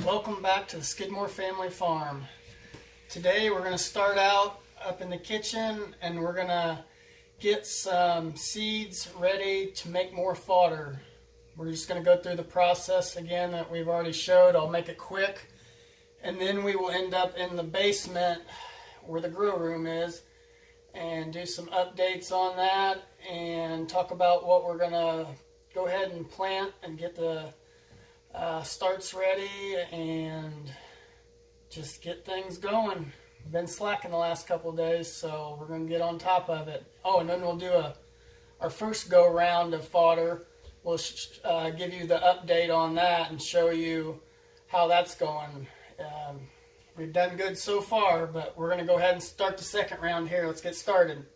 Welcome back to the Skidmore Family Farm. Today we're going to start out up in the kitchen and we're going to get some seeds ready to make more fodder. We're just going to go through the process again that we've already showed. I'll make it quick, and then we will end up in the basement where the grill room is and do some updates on that and talk about what we're going to go ahead and plant and get the starts ready and just get things going. We've been slacking the last couple of days, so we're going to get on top of it. Oh, and then we'll do our first go round of fodder. We'll give you the update on that and show you how that's going. We've done good so far, but we're going to go ahead and start the second round here. Let's get started.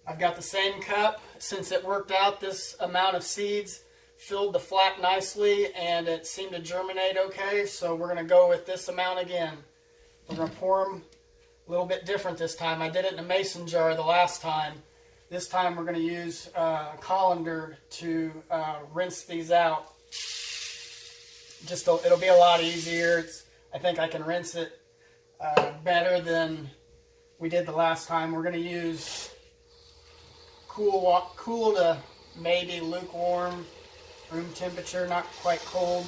I've got the same cup. Since it worked out, this amount of seeds filled the flat nicely and it seemed to germinate okay, so we're going to go with this amount again. We're going to pour them a little bit different this time. I did it in a mason jar the last time. This time we're going to use a colander to rinse these out. It'll be a lot easier. I think I can rinse it better than we did the last time. We're going to use cool to maybe lukewarm, room temperature, not quite cold.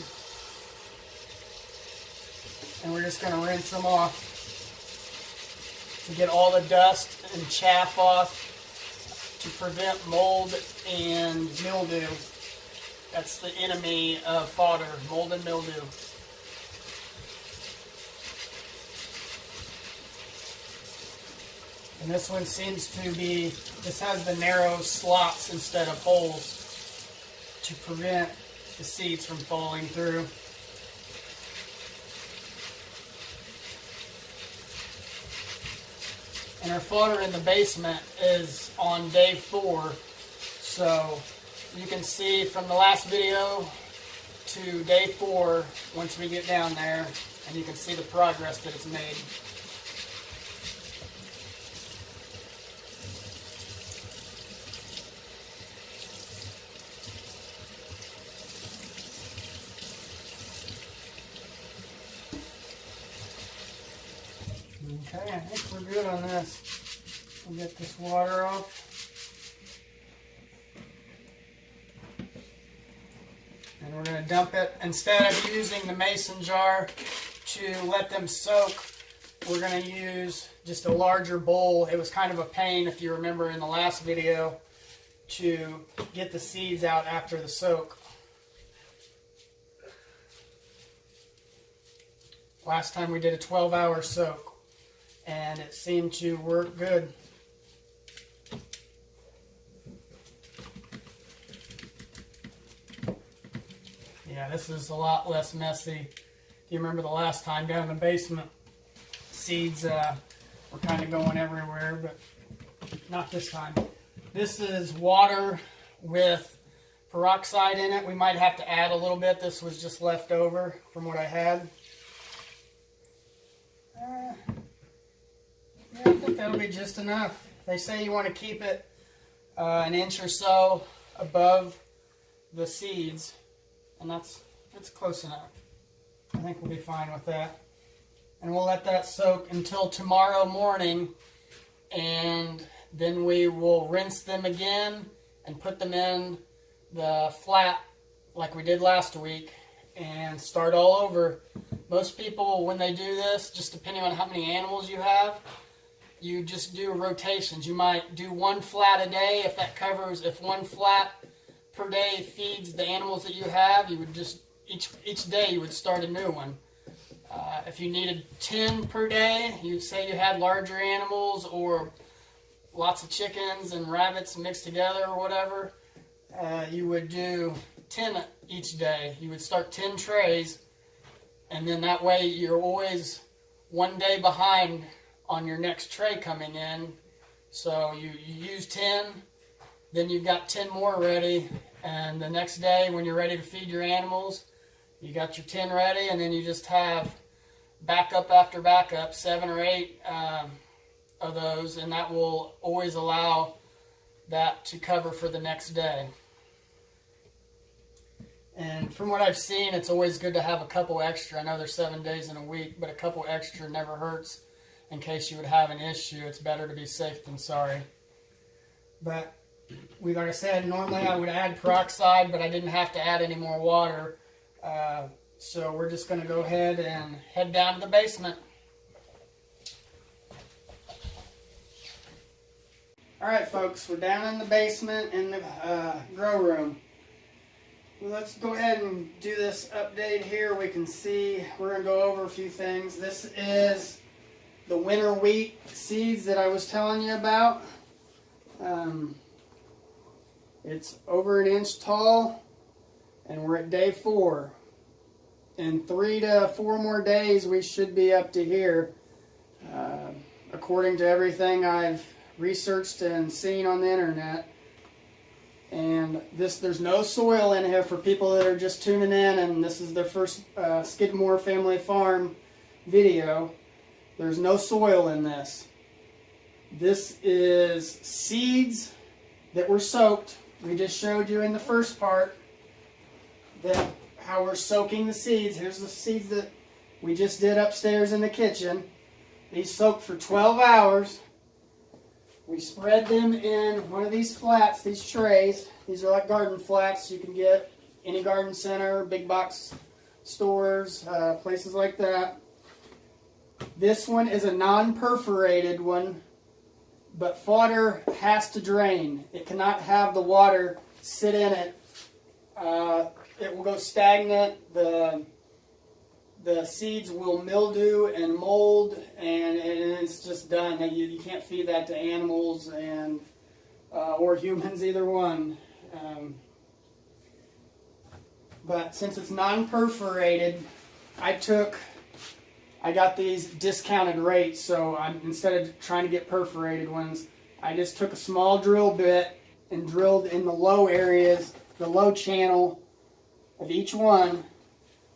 And we're just going to rinse them off to get all the dust and chaff off to prevent mold and mildew. That's the enemy of fodder, mold and mildew. And this one seems to be, this has the narrow slots instead of holes to prevent the seeds from falling through. And our fodder in the basement is on day 4. So you can see from the last video to day 4 once we get down there, and you can see the progress that it's made. Okay, I think we're good on this. We'll get this water off. And we're going to dump it. Instead of using the mason jar to let them soak, we're going to use just a larger bowl. It was kind of a pain, if you remember in the last video, to get the seeds out after the soak. Last time we did a 12-hour soak, and it seemed to work good. Yeah, this is a lot less messy. If you remember the last time down in the basement, seeds were kind of going everywhere, but not this time. This is water with peroxide in it. We might have to add a little bit. This was just left over from what I had. Yeah, I think that'll be just enough. They say you want to keep it an inch or so above the seeds, and that's close enough. I think we'll be fine with that. And we'll let that soak until tomorrow morning, and then we will rinse them again and put them in the flat like we did last week and start all over. Most people, when they do this, just depending on how many animals you have, you just do rotations. You might do one flat a day. If one flat per day feeds the animals that you have, you would just, each day you would start a new one. If you needed 10 per day, you'd say you had larger animals or lots of chickens and rabbits mixed together or whatever, you would do 10 each day. You would start 10 trays, and then that way you're always one day behind on your next tray coming in. So you use 10, then you've got 10 more ready, and the next day when you're ready to feed your animals, you got your 10 ready, and then you just have backup after backup, 7 or 8 of those, and that will always allow that to cover for the next day. And from what I've seen, it's always good to have a couple extra. I know there's 7 days in a week, but a couple extra never hurts in case you would have an issue. It's better to be safe than sorry. But like I said, normally I would add peroxide, but I didn't have to add any more water. So we're just going to go ahead and head down to the basement. Alright folks, we're down in the basement in the grow room. Let's go ahead and do this update here. We can see, we're going to go over a few things. This is the winter wheat seeds that I was telling you about. It's over an inch tall, and we're at day 4. In 3 to 4 more days, we should be up to here. According to everything I've researched and seen on the internet. And there's no soil in here for people that are just tuning in and this is their first Skidmore Family Farm video. There's no soil in this. This is seeds that were soaked. We just showed you in the first part how we're soaking the seeds. Here's the seeds that we just did upstairs in the kitchen. These soaked for 12 hours. We spread them in one of these flats, these trays. These are like garden flats you can get any garden center, big box stores, places like that. This one is a non-perforated one, but fodder has to drain. It cannot have the water sit in it. It will go stagnant. The seeds will mildew and mold, and it's just done. You can't feed that to animals and or humans, either one. But since it's non-perforated, I got these discounted rates. So instead of trying to get perforated ones, I just took a small drill bit and drilled in the low areas, the low channel of each one.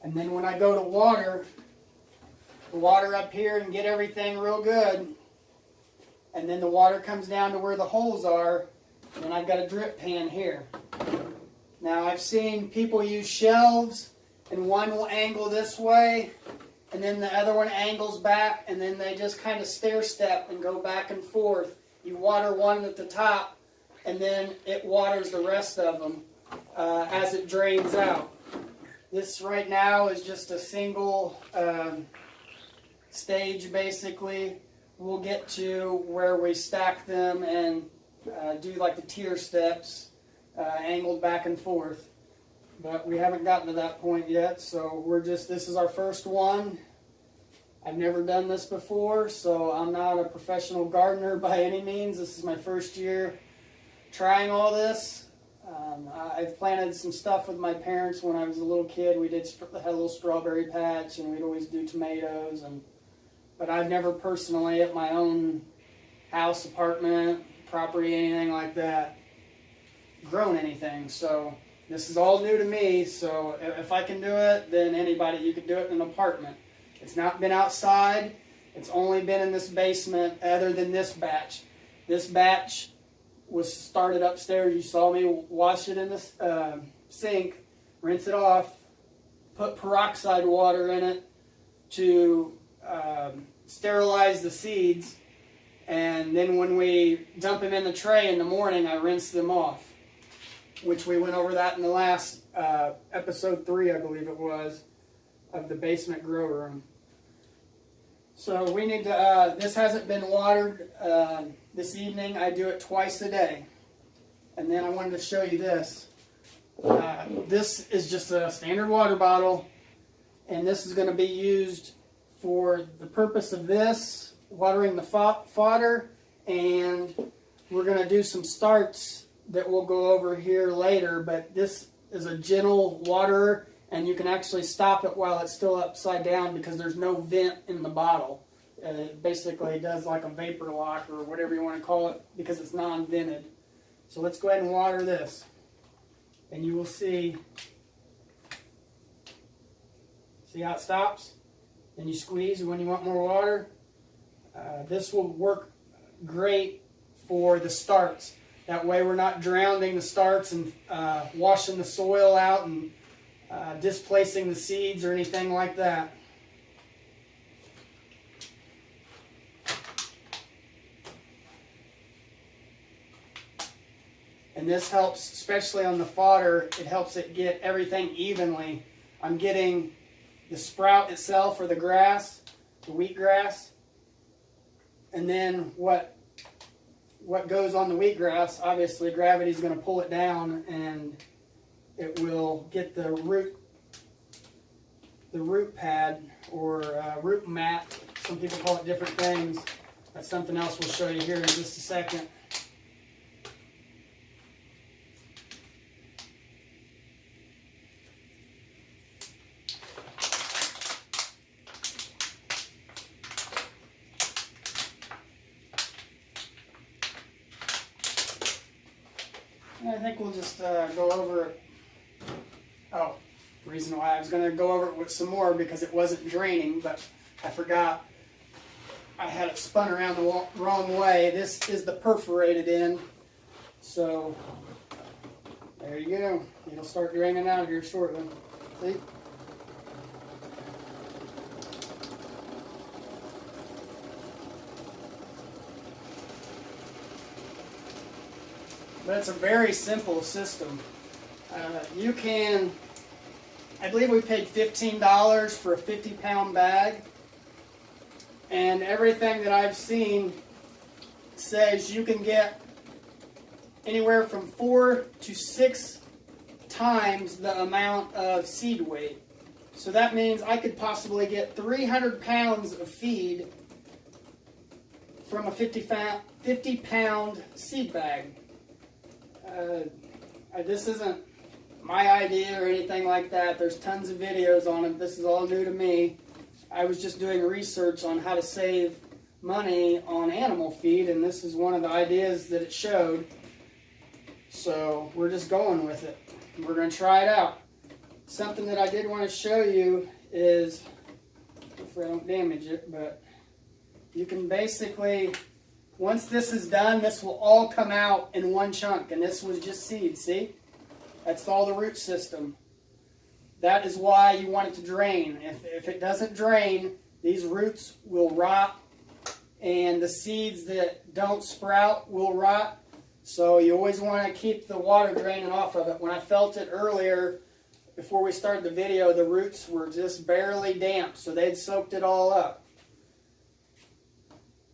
And then when I go to water up here and get everything real good, and then the water comes down to where the holes are, and then I've got a drip pan here. Now I've seen people use shelves, and one will angle this way, and then the other one angles back, and then they just kind of stair step and go back and forth. You water one at the top, and then it waters the rest of them as it drains out. This right now is just a single stage, basically. We'll get to where we stack them and do like the tier steps, angled back and forth. But we haven't gotten to that point yet, so this is our first one. I've never done this before, so I'm not a professional gardener by any means. This is my first year trying all this. I've planted some stuff with my parents when I was a little kid. We had a little strawberry patch, and we'd always do tomatoes. But I've never personally, at my own house, apartment, property, anything like that, grown anything. So this is all new to me. So if I can do it, then anybody, you can do it in an apartment. It's not been outside. It's only been in this basement, other than this batch. This batch was started upstairs. You saw me wash it in the sink, rinse it off, put peroxide water in it to sterilize the seeds, and then when we dump them in the tray in the morning, I rinse them off, which we went over that in the last episode 3, I believe it was, of the basement grow room. So we need to, this hasn't been watered this evening. I do it twice a day. And then I wanted to show you this. This is just a standard water bottle, and this is going to be used for the purpose of this, watering the fodder, and we're going to do some starts that we'll go over here later, but this is a gentle waterer, and you can actually stop it while it's still upside down because there's no vent in the bottle. It basically does like a vapor lock or whatever you want to call it because it's non-vented. So let's go ahead and water this, and you will see how it stops. Then you squeeze when you want more water. This will work great for the starts. That way we're not drowning the starts and washing the soil out and displacing the seeds or anything like that. And this helps, especially on the fodder, it helps it get everything evenly. I'm getting the sprout itself, or the grass, the wheatgrass, and then what goes on the wheatgrass, obviously gravity is going to pull it down, and it will get the root pad, or root mat. Some people call it different things. That's something else we'll show you here in just a second. I think we'll just go over it. Oh, the reason why I was going to go over it with some more, because it wasn't draining, but I forgot. I had it spun around the wrong way. This is the perforated end. So, there you go. It'll start draining out here shortly. See? But it's a very simple system. You can, I believe we paid $15 for a 50-pound bag. And everything that I've seen says you can get anywhere from 4 to 6 times the amount of seed weight. So that means I could possibly get 300 pounds of feed from a 50-pound seed bag. This isn't my idea or anything like that. There's tons of videos on it. This is all new to me. I was just doing research on how to save money on animal feed, and this is one of the ideas that it showed. So we're just going with it. We're going to try it out. Something that I did want to show you is, hopefully I don't damage it, but you can basically, once this is done, this will all come out in one chunk, and this was just seed, see? That's all the root system. That is why you want it to drain. If it doesn't drain, these roots will rot, and the seeds that don't sprout will rot. So you always want to keep the water draining off of it. When I felt it earlier, before we started the video, the roots were just barely damp, so they'd soaked it all up.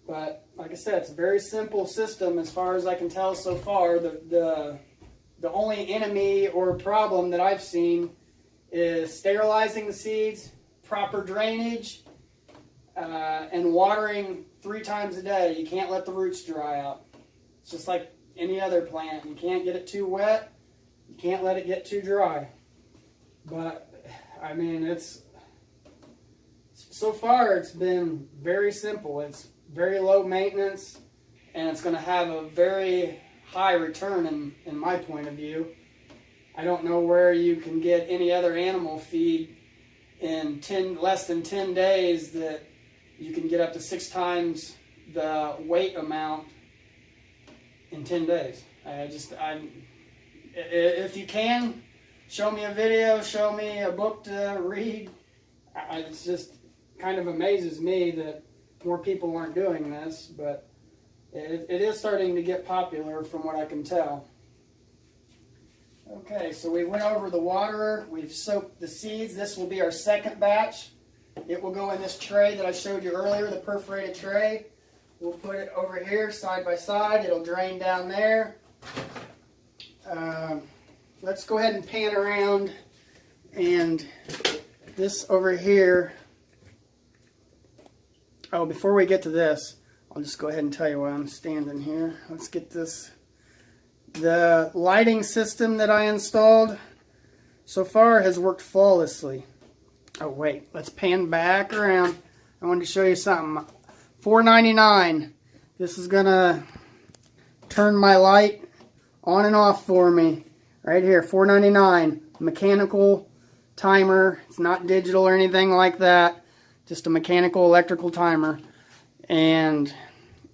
But like I said, it's a very simple system as far as I can tell so far. The only enemy or problem that I've seen is sterilizing the seeds, proper drainage, and watering 3 times a day. You can't let the roots dry out. It's just like any other plant. You can't get it too wet. You can't let it get too dry. But, I mean, so far it's been very simple. It's very low maintenance, and it's going to have a very high return in my point of view. I don't know where you can get any other animal feed in less than 10 days that you can get up to 6 times the weight amount in 10 days. If you can, show me a video, show me a book to read. It just kind of amazes me that more people aren't doing this, but it is starting to get popular from what I can tell. Okay, so we went over the waterer. We've soaked the seeds. This will be our second batch. It will go in this tray that I showed you earlier, the perforated tray. We'll put it over here side by side. It'll drain down there. Let's go ahead and pan around. And this over here. Oh, before we get to this, I'll just go ahead and tell you why I'm standing here. Let's get this. The lighting system that I installed so far has worked flawlessly. Oh wait, let's pan back around. I wanted to show you something. $4.99. This is gonna turn my light on and off for me. Right here, $4.99. Mechanical timer. It's not digital or anything like that. Just a mechanical electrical timer. And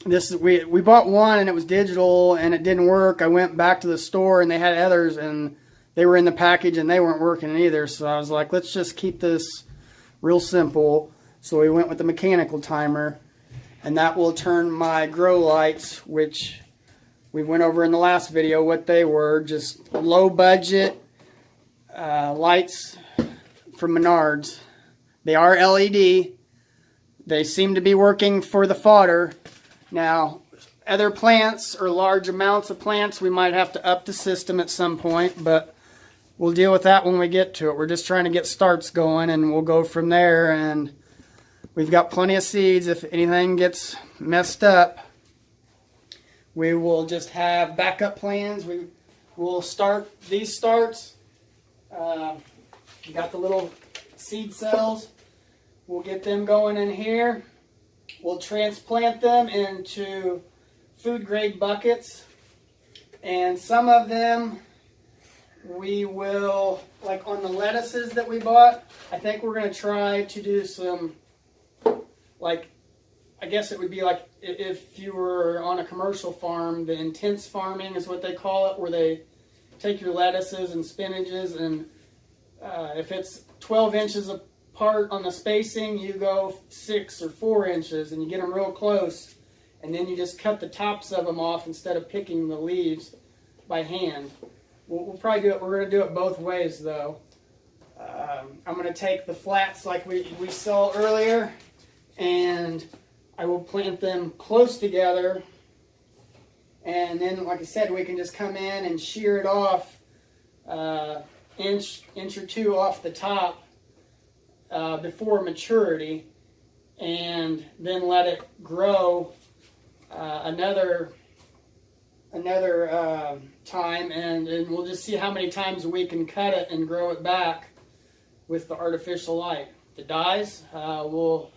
this is, we bought one and it was digital and it didn't work. I went back to the store and they had others and they were in the package and they weren't working either. So I was like, let's just keep this real simple. So we went with the mechanical timer, and that will turn my grow lights, which we went over in the last video what they were, just low budget lights from Menards. They are LED. They seem to be working for the fodder. Now, other plants or large amounts of plants, we might have to up the system at some point, but we'll deal with that when we get to it. We're just trying to get starts going, and we'll go from there. And we've got plenty of seeds. If anything gets messed up, we will just have backup plans. We will start these starts. We got the little seed cells. We'll get them going in here. We'll transplant them into food grade buckets, and some of them we will, like on the lettuces that we bought, I think we're going to try to do some, like, I guess it would be like if you were on a commercial farm, the intense farming is what they call it, where they take your lettuces and spinaches, and if it's 12 inches apart on the spacing, you go 6 or 4 inches, and you get them real close, and then you just cut the tops of them off instead of picking the leaves by hand. We'll probably do it. We're going to do it both ways, though. I'm going to take the flats like we saw earlier, and I will plant them close together, and then, like I said, we can just come in and shear it off inch or two off the top before maturity, and then let it grow another time, and we'll just see how many times we can cut it and grow it back with the artificial light. If it dies, we'll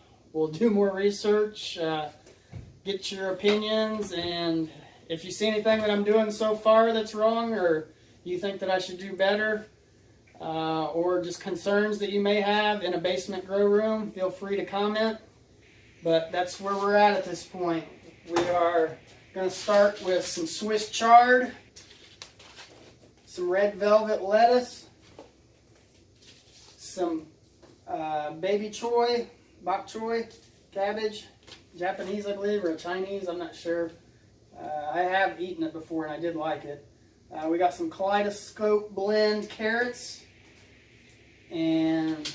do more research, get your opinions, and if you see anything that I'm doing so far that's wrong, or you think that I should do better, or just concerns that you may have in a basement grow room, feel free to comment. But that's where we're at this point. We are going to start with some Swiss chard, some red velvet lettuce, some baby choy, bok choy, cabbage, Japanese I believe, or Chinese, I'm not sure. I have eaten it before and I did like it. We got some kaleidoscope blend carrots, and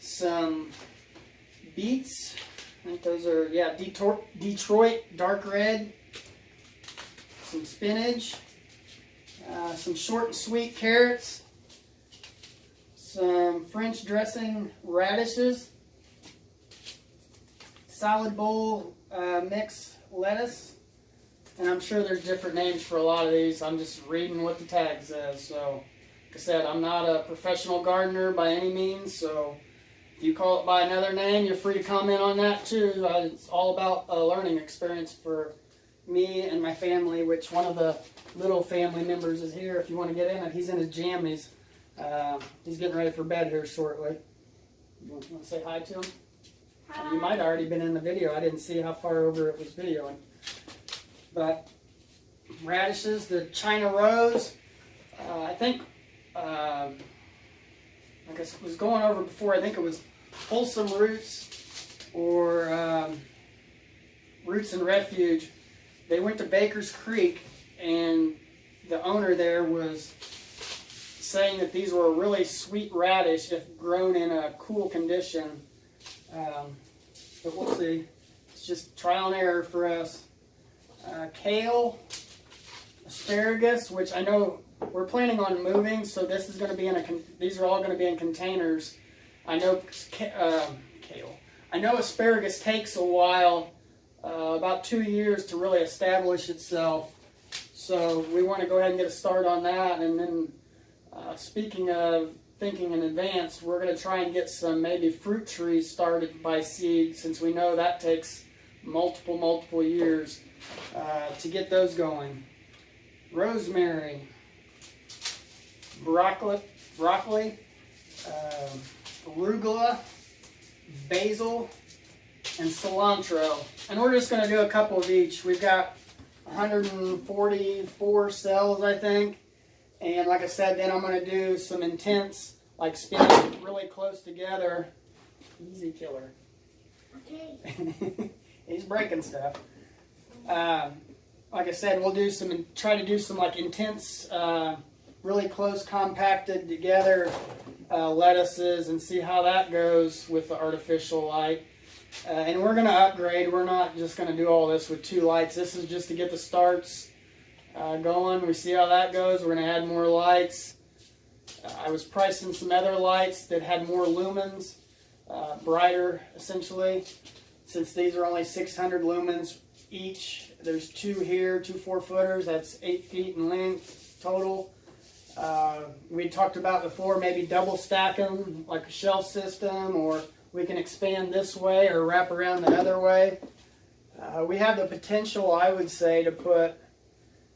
some beets. I think those are, yeah, Detroit dark red. Some spinach. Some short and sweet carrots. Some French dressing radishes. Salad bowl mix lettuce. And I'm sure there's different names for a lot of these. I'm just reading what the tag says. So, like I said, I'm not a professional gardener by any means, so if you call it by another name, you're free to comment on that too. It's all about a learning experience for me and my family, which one of the little family members is here. If you want to get in it, he's in his jammies. He's getting ready for bed here shortly. You want to say hi to him? Hi. You might have already been in the video. I didn't see how far over it was videoing. But radishes, the China rose, I think, like I was going over before, I think it was Wholesome Roots or Roots and Refuge. They went to Baker's Creek, and the owner there was saying that these were a really sweet radish if grown in a cool condition. But we'll see. It's just trial and error for us. Kale, asparagus, which I know we're planning on moving, so this is going to be in these are all going to be in containers. I know kale. I know asparagus takes a while, about 2 years to really establish itself. So we want to go ahead and get a start on that. And then, speaking of thinking in advance, we're going to try and get some maybe fruit trees started by seed, since we know that takes multiple years to get those going. Rosemary, broccoli, arugula, basil, and cilantro. And we're just going to do a couple of each. We've got 144 cells, I think. And like I said, then I'm going to do some intense, like spinning really close together. Easy killer. Okay. He's breaking stuff. Like I said, we'll do try to do some like intense, really close compacted together lettuces and see how that goes with the artificial light. And we're going to upgrade. We're not just going to do all this with 2 lights. This is just to get the starts going. We see how that goes. We're going to add more lights. I was pricing some other lights that had more lumens, brighter essentially. Since these are only 600 lumens each, there's 2 here, 2 4-footers. That's 8 feet in length total. We talked about before maybe double stack them like a shelf system, or we can expand this way or wrap around the other way. We have the potential, I would say, to put,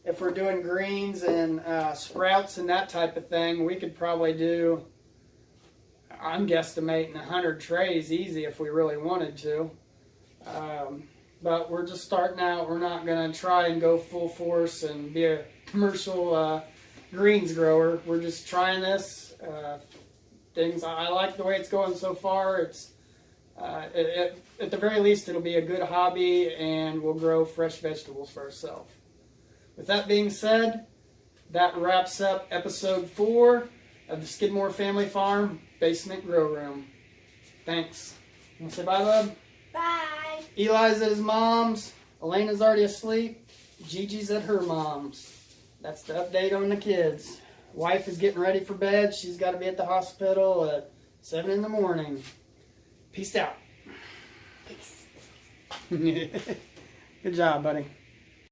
if we're doing greens and sprouts and that type of thing, we could probably do, I'm guesstimating 100 trays easy if we really wanted to. But we're just starting out. We're not going to try and go full force and be a commercial greens grower. We're just trying this. I like the way it's going so far. It's at the very least, it'll be a good hobby, and we'll grow fresh vegetables for ourselves. With that being said, that wraps up episode 4 of the Skidmore Family Farm Basement Grow Room. Thanks. You want to say bye, bub? Bye. Eli's at his mom's. Elena's already asleep. Gigi's at her mom's. That's the update on the kids. Wife is getting ready for bed. She's got to be at the hospital at 7 in the morning. Peace out. Peace. Good job, buddy.